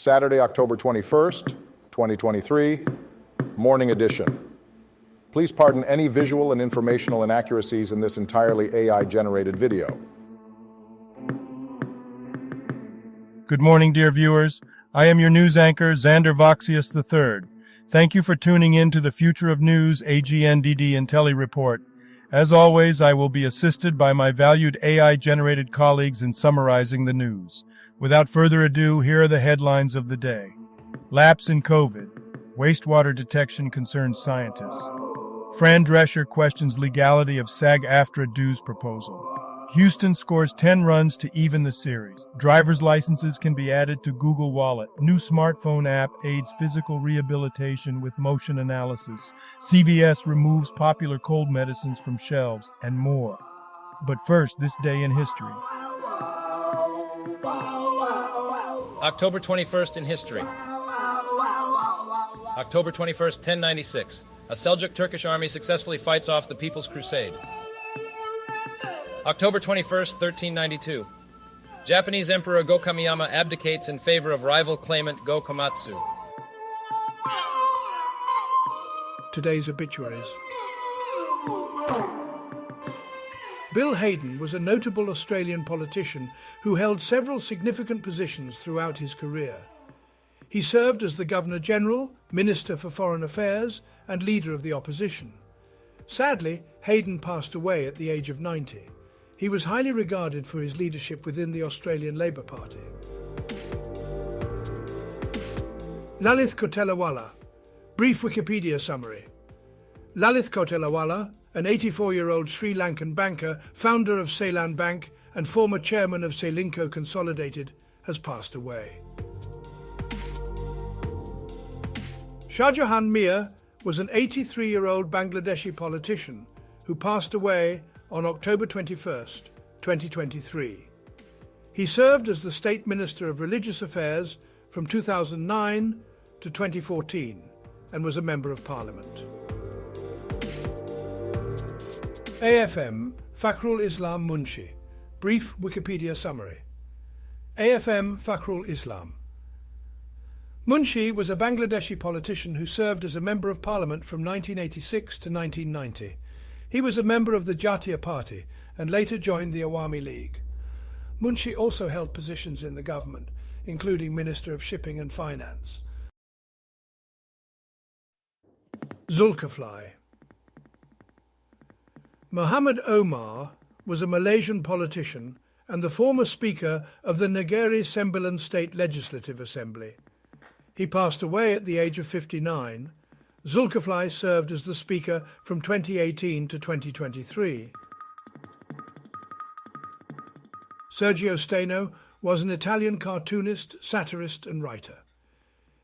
Saturday, October 21st, 2023, morning edition. Please pardon any visual and informational inaccuracies in this entirely AI-generated video. Good morning, dear viewers. I am your news anchor, Xander Voxius III. Thank you for tuning in to the Future of News AGNDD Intellireport. As always, I will be assisted by my valued AI-generated colleagues in summarizing the news. Without further ado, here are the headlines of the day. Lapse in COVID. Wastewater detection concerns scientists. Fran Drescher questions legality of SAG-AFTRA dues proposal. Houston scores 10 runs to even the series. Driver's licenses can be added to Google Wallet. New smartphone app aids physical rehabilitation with motion analysis. CVS removes popular cold medicines from shelves, and more. But first, this day in history. October 21st in history. October 21st, 1096. A Seljuk Turkish army successfully fights off the People's Crusade. October 21st, 1392. Japanese Emperor Go-Kamiyama abdicates in favor of rival claimant Go-Komatsu. Today's obituaries. Bill Hayden was a notable Australian politician who held several significant positions throughout his career. He served as the Governor-General, Minister for Foreign Affairs, and Leader of the Opposition. Sadly, Hayden passed away at the age of 90. He was highly regarded for his leadership within the Australian Labor Party. Lalith Kotelawala. Brief Wikipedia summary. Lalith Kotelawala, an 84-year-old Sri Lankan banker, founder of Ceylan Bank and former chairman of Celinco Consolidated, has passed away. Shahjahan Mia was an 83-year-old Bangladeshi politician who passed away on October 21st, 2023. He served as the State Minister of Religious Affairs from 2009 to 2014 and was a Member of Parliament. AFM Fakhrul Islam Munshi. Brief Wikipedia summary. AFM Fakhrul Islam. Munshi was a Bangladeshi politician who served as a Member of Parliament from 1986 to 1990. He was a member of the Jatiya Party and later joined the Awami League. Munshi also held positions in the government, including Minister of Shipping and Finance. Zulkifli. Muhammad Omar was a Malaysian politician and the former Speaker of the Negeri Sembilan State Legislative Assembly. He passed away at the age of 59. Zulkifli served as the Speaker from 2018 to 2023. Sergio Steno was an Italian cartoonist, satirist and writer.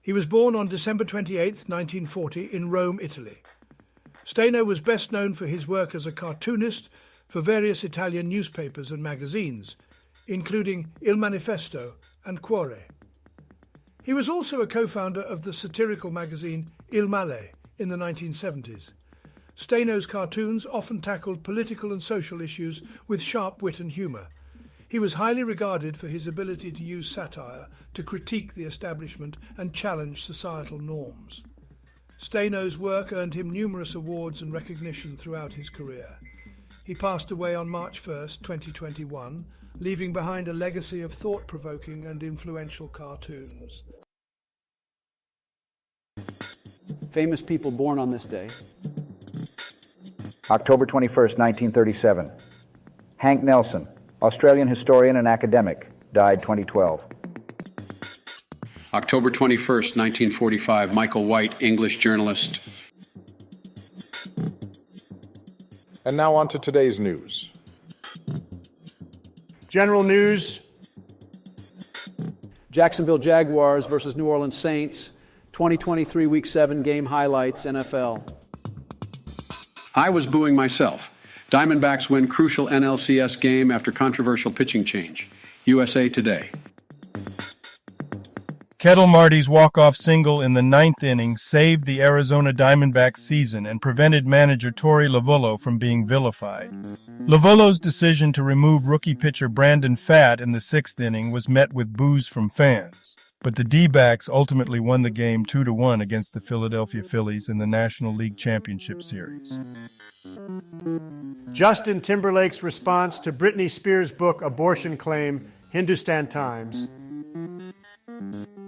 He was born on December 28, 1940 in Rome, Italy. Steno was best known for his work as a cartoonist for various Italian newspapers and magazines, including Il Manifesto and Cuore. He was also a co-founder of the satirical magazine Il Male in the 1970s. Steno's cartoons often tackled political and social issues with sharp wit and humour. He was highly regarded for his ability to use satire to critique the establishment and challenge societal norms. Steno's work earned him numerous awards and recognition throughout his career. He passed away on March 1st, 2021, leaving behind a legacy of thought-provoking and influential cartoons. Famous people born on this day. October 21st, 1937. Hank Nelson, Australian historian and academic, died 2012. October 21st, 1945. Michael White, English journalist. And now on to today's news. General news. Jacksonville Jaguars versus New Orleans Saints. 2023 Week 7 game highlights, NFL. I was booing myself. Diamondbacks win crucial NLCS game after controversial pitching change. USA Today. Kettle Marty's walk-off single in the ninth inning saved the Arizona Diamondbacks season and prevented manager Torey Lovullo from being vilified. Lovullo's decision to remove rookie pitcher Brandon Pfaadt in the sixth inning was met with boos from fans. but the D-backs ultimately won the game 2-1 against the Philadelphia Phillies in the National League Championship Series. Justin Timberlake's response to Britney Spears' book abortion claim, Hindustan Times.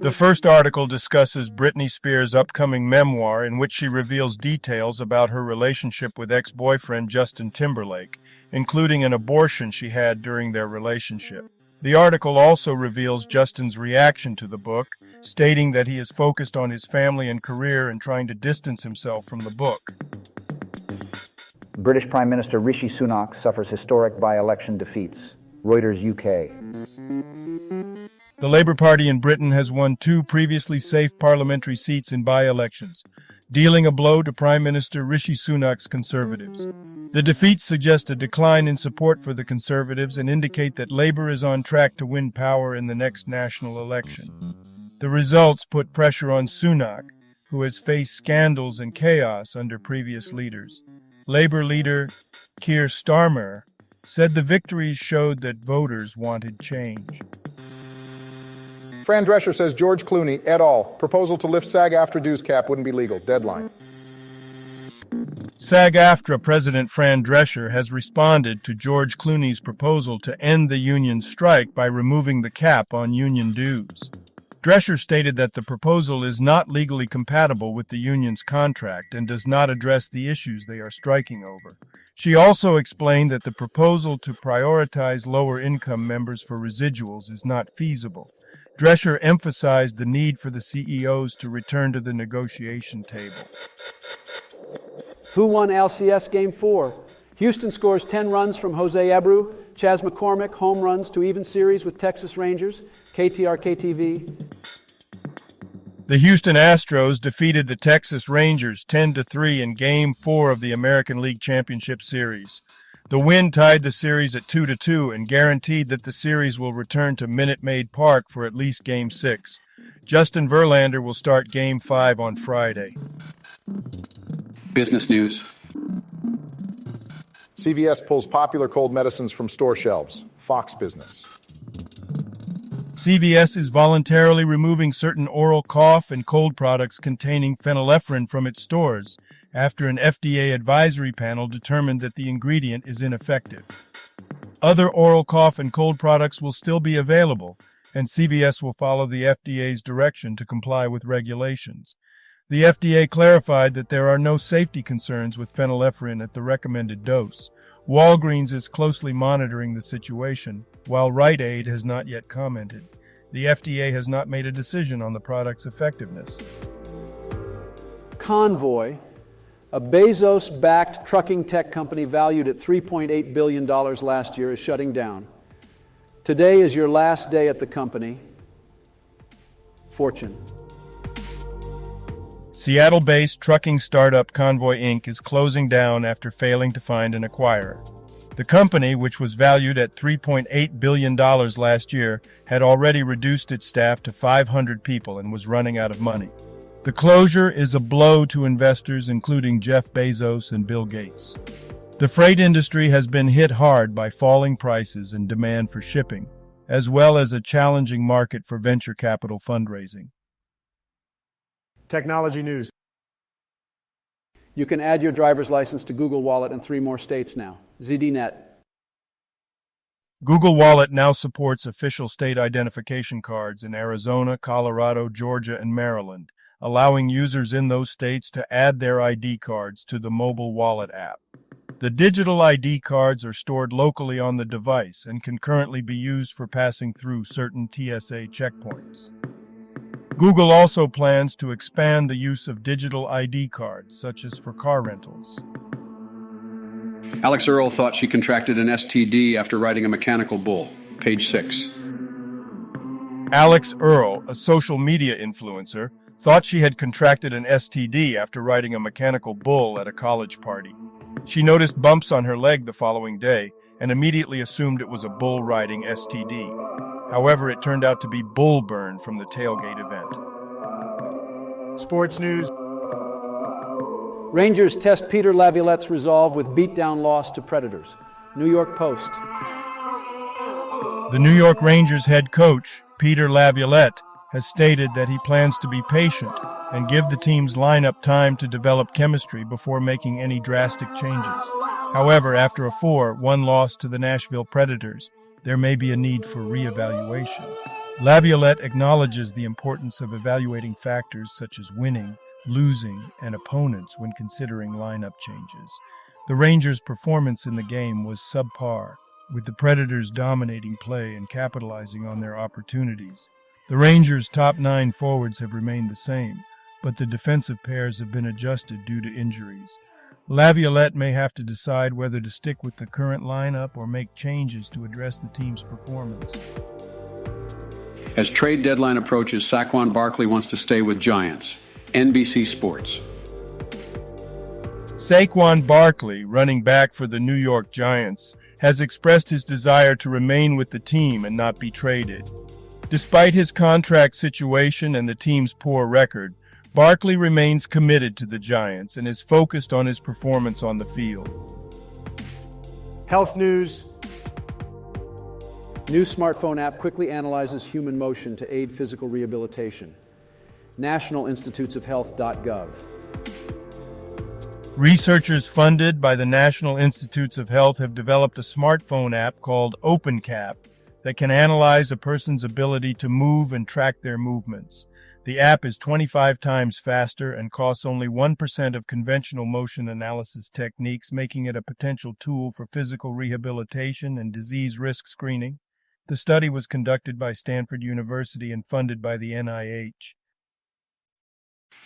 The first article discusses Britney Spears' upcoming memoir in which she reveals details about her relationship with ex-boyfriend Justin Timberlake, including an abortion she had during their relationship. The article also reveals Justin's reaction to the book, stating that he is focused on his family and career and trying to distance himself from the book. British Prime Minister Rishi Sunak suffers historic by-election defeats. Reuters UK. The Labour Party in Britain has won 2 previously safe parliamentary seats in by-elections, dealing a blow to Prime Minister Rishi Sunak's Conservatives. The defeats suggest a decline in support for the Conservatives and indicate that Labour is on track to win power in the next national election. The results put pressure on Sunak, who has faced scandals and chaos under previous leaders. Labour leader Keir Starmer said the victories showed that voters wanted change. Fran Drescher says George Clooney, et al. Proposal to lift SAG-AFTRA dues cap wouldn't be legal. Deadline. SAG-AFTRA President Fran Drescher has responded to George Clooney's proposal to end the union strike by removing the cap on union dues. Drescher stated that the proposal is not legally compatible with the union's contract and does not address the issues they are striking over. She also explained that the proposal to prioritize lower-income members for residuals is not feasible. Drescher emphasized the need for the CEOs to return to the negotiation table. Who won LCS Game 4? Houston scores 10 runs from Jose Abreu. Chas McCormick home runs to even series with Texas Rangers. KTR-KTV. The Houston Astros defeated the Texas Rangers 10-3 in Game 4 of the American League Championship Series. The win tied the series at 2-2 and guaranteed that the series will return to Minute Maid Park for at least Game 6. Justin Verlander will start Game 5 on Friday. Business news. CVS pulls popular cold medicines from store shelves. Fox Business. CVS is voluntarily removing certain oral cough and cold products containing phenylephrine from its stores after an FDA advisory panel determined that the ingredient is ineffective. Other oral cough and cold products will still be available, and CVS will follow the FDA's direction to comply with regulations. The FDA clarified that there are no safety concerns with phenylephrine at the recommended dose. Walgreens is closely monitoring the situation, while Rite Aid has not yet commented. The FDA has not made a decision on the product's effectiveness. Convoy, a Bezos-backed trucking tech company valued at $3.8 billion last year, is shutting down. Today is your last day at the company. Fortune. Seattle-based trucking startup Convoy Inc. is closing down after failing to find an acquirer. The company, which was valued at $3.8 billion last year, had already reduced its staff to 500 people and was running out of money. The closure is a blow to investors including Jeff Bezos and Bill Gates. The freight industry has been hit hard by falling prices and demand for shipping, as well as a challenging market for venture capital fundraising. Technology news. You can add your driver's license to Google Wallet in 3 more states now. ZDNet. Google Wallet now supports official state identification cards in Arizona, Colorado, Georgia, and Maryland, allowing users in those states to add their ID cards to the mobile wallet app. The digital ID cards are stored locally on the device and can currently be used for passing through certain TSA checkpoints. Google also plans to expand the use of digital ID cards, such as for car rentals. Alex Earle thought she contracted an STD after riding a mechanical bull. Page 6. Alex Earle, a social media influencer, thought she had contracted an STD after riding a mechanical bull at a college party. She noticed bumps on her leg the following day and immediately assumed it was a bull riding STD. However, it turned out to be bull burn from the tailgate event. Sports news. Rangers test Peter Laviolette's resolve with beatdown loss to Predators. New York Post. The New York Rangers head coach, Peter Laviolette, has stated that he plans to be patient and give the team's lineup time to develop chemistry before making any drastic changes. However, after a 4-1 loss to the Nashville Predators, there may be a need for reevaluation. Laviolette acknowledges the importance of evaluating factors such as winning, losing, and opponents when considering lineup changes. The Rangers' performance in the game was subpar, with the Predators dominating play and capitalizing on their opportunities. The Rangers' top 9 forwards have remained the same, but the defensive pairs have been adjusted due to injuries. Laviolette may have to decide whether to stick with the current lineup or make changes to address the team's performance. As trade deadline approaches, Saquon Barkley wants to stay with Giants. NBC Sports. Saquon Barkley, running back for the New York Giants, has expressed his desire to remain with the team and not be traded. Despite his contract situation and the team's poor record, Barkley remains committed to the Giants and is focused on his performance on the field. Health news. New smartphone app quickly analyzes human motion to aid physical rehabilitation. National Institutes of Health.gov. Researchers funded by the National Institutes of Health have developed a smartphone app called OpenCap that can analyze a person's ability to move and track their movements. The app is 25 times faster and costs only 1% of conventional motion analysis techniques, making it a potential tool for physical rehabilitation and disease risk screening. The study was conducted by Stanford University and funded by the NIH.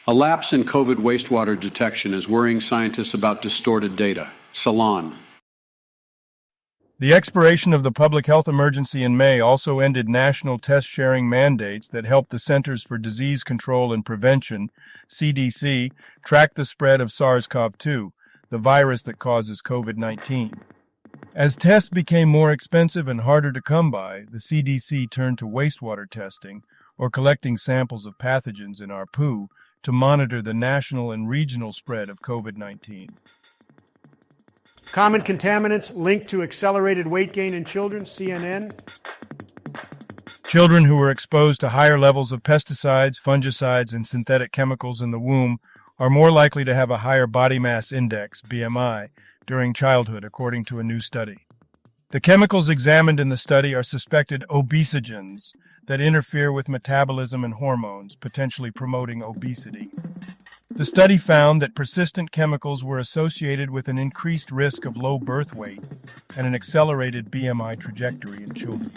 A lapse in COVID wastewater detection is worrying scientists about distorted data. Salon. The expiration of the public health emergency in May also ended national test sharing mandates that helped the Centers for Disease Control and Prevention, CDC, track the spread of SARS-CoV-2, the virus that causes COVID-19. As tests became more expensive and harder to come by, the CDC turned to wastewater testing, or collecting samples of pathogens in our poo, to monitor the national and regional spread of COVID-19. Common contaminants linked to accelerated weight gain in children, CNN. Children who were exposed to higher levels of pesticides, fungicides, and synthetic chemicals in the womb are more likely to have a higher body mass index, BMI, during childhood, according to a new study. The chemicals examined in the study are suspected obesogens that interfere with metabolism and hormones, potentially promoting obesity. The study found that persistent chemicals were associated with an increased risk of low birth weight and an accelerated BMI trajectory in children.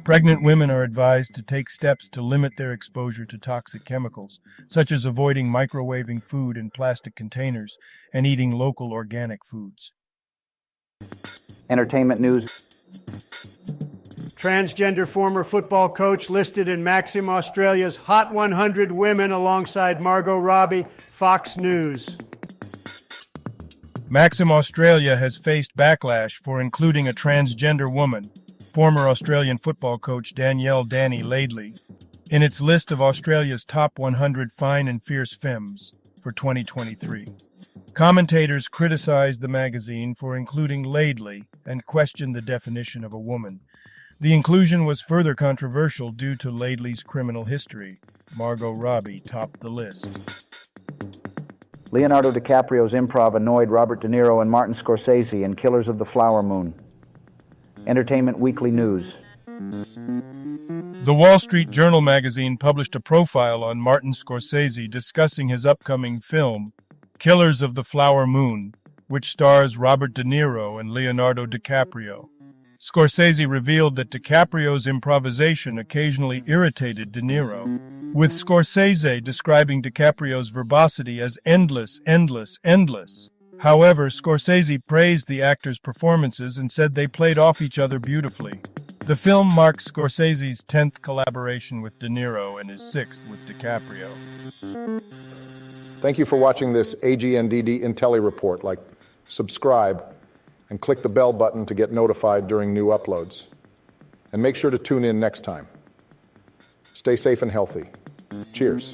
Pregnant women are advised to take steps to limit their exposure to toxic chemicals, such as avoiding microwaving food in plastic containers and eating local organic foods. Entertainment news. Transgender former football coach listed in Maxim Australia's Hot 100 Women alongside Margot Robbie, Fox News. Maxim Australia has faced backlash for including a transgender woman, former Australian football coach Danielle "Danny" Laidley, in its list of Australia's top 100 fine and fierce femmes for 2023. Commentators criticized the magazine for including Laidley and questioned the definition of a woman. The inclusion was further controversial due to Laidley's criminal history. Margot Robbie topped the list. Leonardo DiCaprio's improv annoyed Robert De Niro and Martin Scorsese in Killers of the Flower Moon. Entertainment Weekly News. The Wall Street Journal magazine published a profile on Martin Scorsese discussing his upcoming film, Killers of the Flower Moon, which stars Robert De Niro and Leonardo DiCaprio. Scorsese revealed that DiCaprio's improvisation occasionally irritated De Niro, with Scorsese describing DiCaprio's verbosity as endless, endless, endless. However, Scorsese praised the actors' performances and said they played off each other beautifully. The film marks Scorsese's 10th collaboration with De Niro and his 6th with DiCaprio. Thank you for watching this AGNDD Intellireport. Like, subscribe, and click the bell button to get notified during new uploads. And make sure to tune in next time. Stay safe and healthy. Cheers.